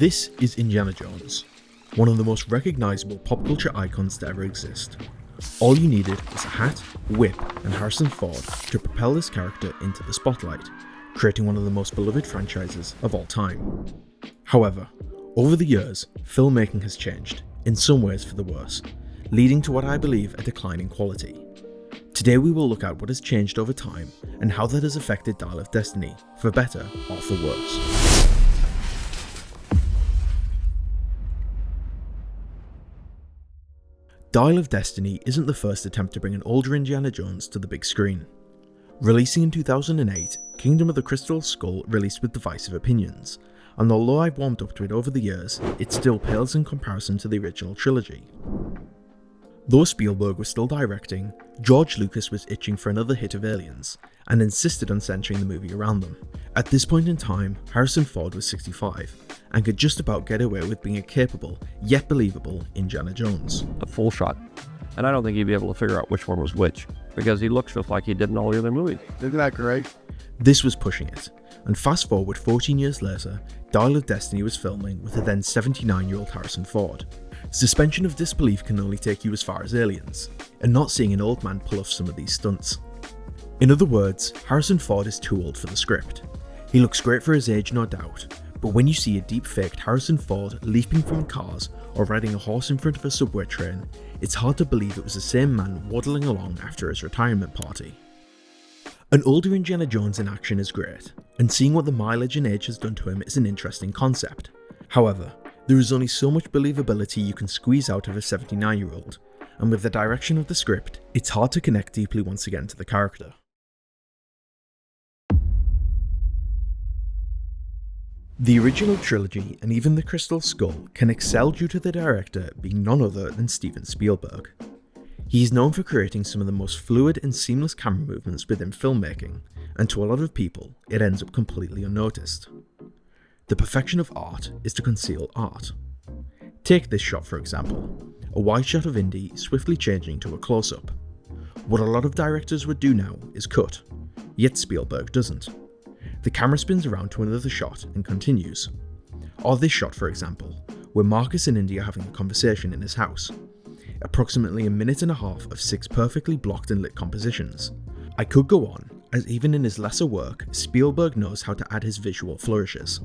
This is Indiana Jones, one of the most recognisable pop culture icons to ever exist. All you needed was a hat, whip, and Harrison Ford to propel this character into the spotlight, creating one of the most beloved franchises of all time. However, over the years, filmmaking has changed, in some ways for the worse, leading to what I believe a decline in quality. Today we will look at what has changed over time and how that has affected Dial of Destiny, for better or for worse. Dial of Destiny isn't the first attempt to bring an older Indiana Jones to the big screen. Releasing in 2008, Kingdom of the Crystal Skull released with divisive opinions, and although I've warmed up to it over the years, it still pales in comparison to the original trilogy. Though Spielberg was still directing, George Lucas was itching for another hit of aliens, and insisted on centering the movie around them. At this point in time, Harrison Ford was 65, and could just about get away with being a capable, yet believable, Indiana Jones. A full shot. And I don't think he'd be able to figure out which one was which, because he looks just like he did in all the other movies. Isn't that great? This was pushing it, and fast forward 14 years later, Dial of Destiny was filming with a then 79-year-old Harrison Ford. Suspension of disbelief can only take you as far as Aliens, and not seeing an old man pull off some of these stunts. In other words, Harrison Ford is too old for the script. He looks great for his age, no doubt, but when you see a deep-faked Harrison Ford leaping from cars or riding a horse in front of a subway train, it's hard to believe it was the same man waddling along after his retirement party. An older Indiana Jones in action is great, and seeing what the mileage and age has done to him is an interesting concept. However, there is only so much believability you can squeeze out of a 79-year-old, and with the direction of the script, it's hard to connect deeply once again to the character. The original trilogy and even the Crystal Skull can excel due to the director being none other than Steven Spielberg. He is known for creating some of the most fluid and seamless camera movements within filmmaking, and to a lot of people, it ends up completely unnoticed. The perfection of art is to conceal art. Take this shot for example, a wide shot of Indy swiftly changing to a close-up. What a lot of directors would do now is cut, yet Spielberg doesn't. The camera spins around to another shot and continues. Or this shot for example, where Marcus and Indy are having a conversation in his house. Approximately a minute and a half of 6 perfectly blocked and lit compositions. I could go on, as even in his lesser work, Spielberg knows how to add his visual flourishes.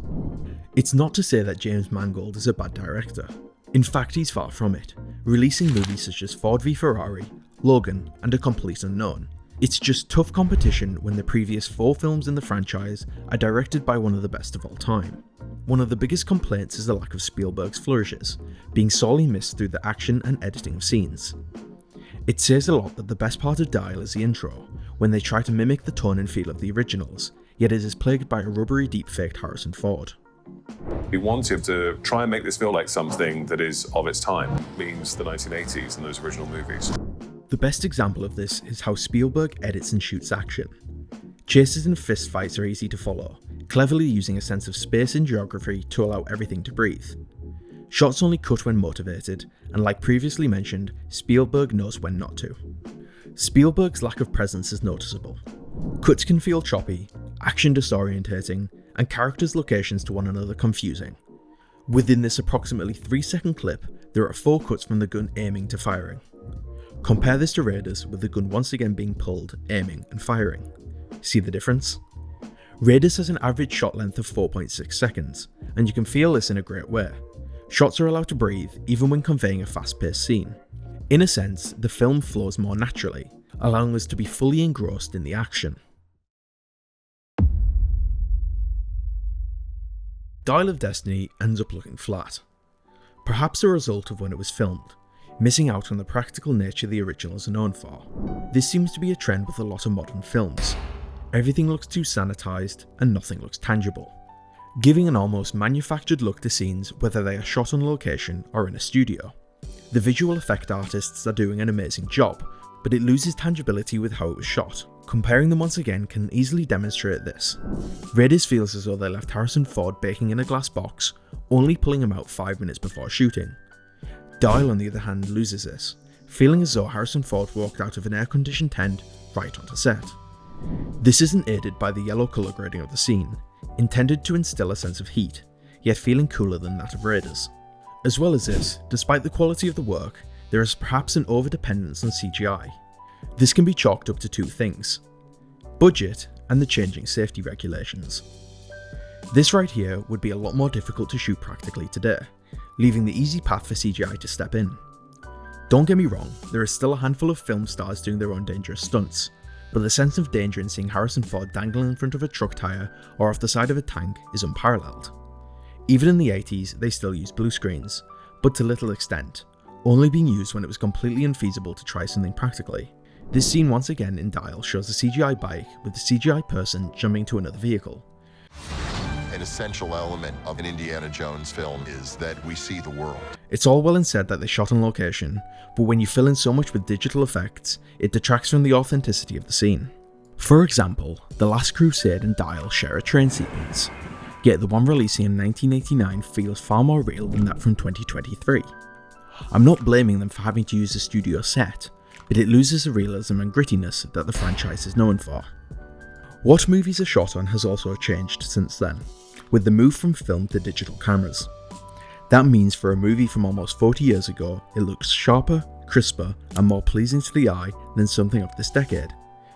It's not to say that James Mangold is a bad director. In fact, he's far from it, releasing movies such as Ford v Ferrari, Logan, and A Complete Unknown. It's just tough competition when the previous 4 films in the franchise are directed by one of the best of all time. One of the biggest complaints is the lack of Spielberg's flourishes, being sorely missed through the action and editing of scenes. It says a lot that the best part of Dial is the intro, when they try to mimic the tone and feel of the originals, yet it is plagued by a rubbery deep-faked Harrison Ford. We wanted to try and make this feel like something that is of its time, means the 1980s and those original movies. The best example of this is how Spielberg edits and shoots action. Chases and fistfights are easy to follow, cleverly using a sense of space and geography to allow everything to breathe. Shots only cut when motivated, and like previously mentioned, Spielberg knows when not to. Spielberg's lack of presence is noticeable. Cuts can feel choppy, action disorientating, and characters' locations to one another confusing. Within this approximately 3-second clip, there are 4 cuts from the gun aiming to firing. Compare this to Raiders, with the gun once again being pulled, aiming, and firing. See the difference? Raiders has an average shot length of 4.6 seconds, and you can feel this in a great way. Shots are allowed to breathe even when conveying a fast-paced scene. In a sense, the film flows more naturally, allowing us to be fully engrossed in the action. Dial of Destiny ends up looking flat. Perhaps a result of when it was filmed, missing out on the practical nature the originals are known for. This seems to be a trend with a lot of modern films. Everything looks too sanitized and nothing looks tangible, giving an almost manufactured look to scenes whether they are shot on location or in a studio. The visual effect artists are doing an amazing job, but it loses tangibility with how it was shot. Comparing them once again can easily demonstrate this. Raiders feels as though they left Harrison Ford baking in a glass box, only pulling him out 5 minutes before shooting. Dial on the other hand loses this, feeling as though Harrison Ford walked out of an air-conditioned tent right onto set. This isn't aided by the yellow colour grading of the scene, intended to instill a sense of heat, yet feeling cooler than that of Raiders. As well as this, despite the quality of the work, there is perhaps an over-dependence on CGI. This can be chalked up to two things: budget and the changing safety regulations. This right here would be a lot more difficult to shoot practically today, leaving the easy path for CGI to step in. Don't get me wrong, there is still a handful of film stars doing their own dangerous stunts, but the sense of danger in seeing Harrison Ford dangling in front of a truck tyre or off the side of a tank is unparalleled. Even in the 80s, they still used blue screens, but to little extent, only being used when it was completely unfeasible to try something practically. This scene once again in Dial shows a CGI bike with the CGI person jumping to another vehicle. An essential element of an Indiana Jones film is that we see the world. It's all well and said that they shot on location, but when you fill in so much with digital effects, it detracts from the authenticity of the scene. For example, The Last Crusade and Dial share a train sequence, yet the one releasing in 1989 feels far more real than that from 2023. I'm not blaming them for having to use a studio set, but it loses the realism and grittiness that the franchise is known for. What movies are shot on has also changed since then, with the move from film to digital cameras. That means for a movie from almost 40 years ago, it looks sharper, crisper, and more pleasing to the eye than something of this decade,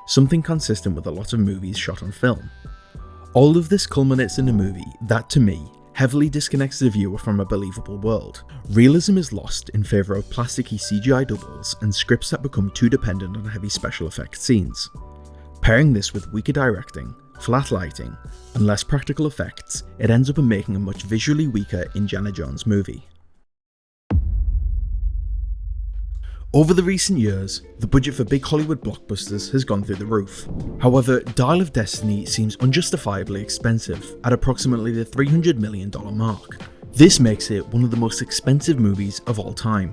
something consistent with a lot of movies shot on film. All of this culminates in a movie that, to me, heavily disconnects the viewer from a believable world. Realism is lost in favour of plasticky CGI doubles and scripts that become too dependent on heavy special effects scenes. Pairing this with weaker directing, flat lighting, and less practical effects, it ends up in making a much visually weaker Indiana Jones movie. Over the recent years, the budget for big Hollywood blockbusters has gone through the roof. However, Dial of Destiny seems unjustifiably expensive at approximately the $300 million mark. This makes it one of the most expensive movies of all time.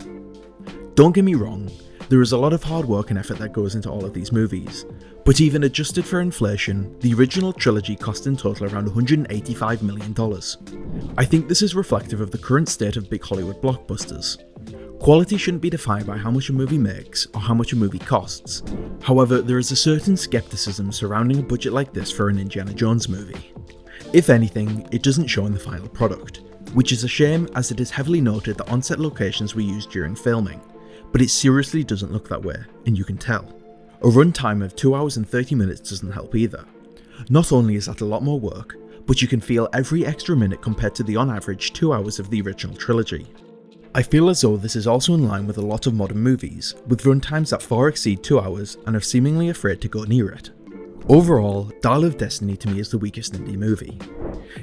Don't get me wrong, there is a lot of hard work and effort that goes into all of these movies, but even adjusted for inflation, the original trilogy cost in total around $185 million. I think this is reflective of the current state of big Hollywood blockbusters. Quality shouldn't be defined by how much a movie makes or how much a movie costs. However, there is a certain skepticism surrounding a budget like this for an Indiana Jones movie. If anything, it doesn't show in the final product, which is a shame as it is heavily noted that on-set locations were used during filming, but it seriously doesn't look that way, and you can tell. A runtime of 2 hours and 30 minutes doesn't help either. Not only is that a lot more work, but you can feel every extra minute compared to the on average 2 hours of the original trilogy. I feel as though this is also in line with a lot of modern movies, with runtimes that far exceed 2 hours and are seemingly afraid to go near it. Overall, Dial of Destiny to me is the weakest Indy movie.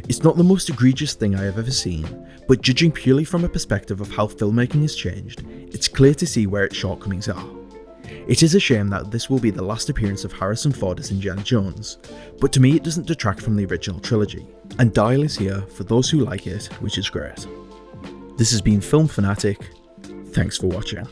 It's not the most egregious thing I have ever seen, but judging purely from a perspective of how filmmaking has changed, it's clear to see where its shortcomings are. It is a shame that this will be the last appearance of Harrison Ford as Indiana Jones, but to me it doesn't detract from the original trilogy, and Dial is here for those who like it, which is great. This has been Film Fanatic, thanks for watching.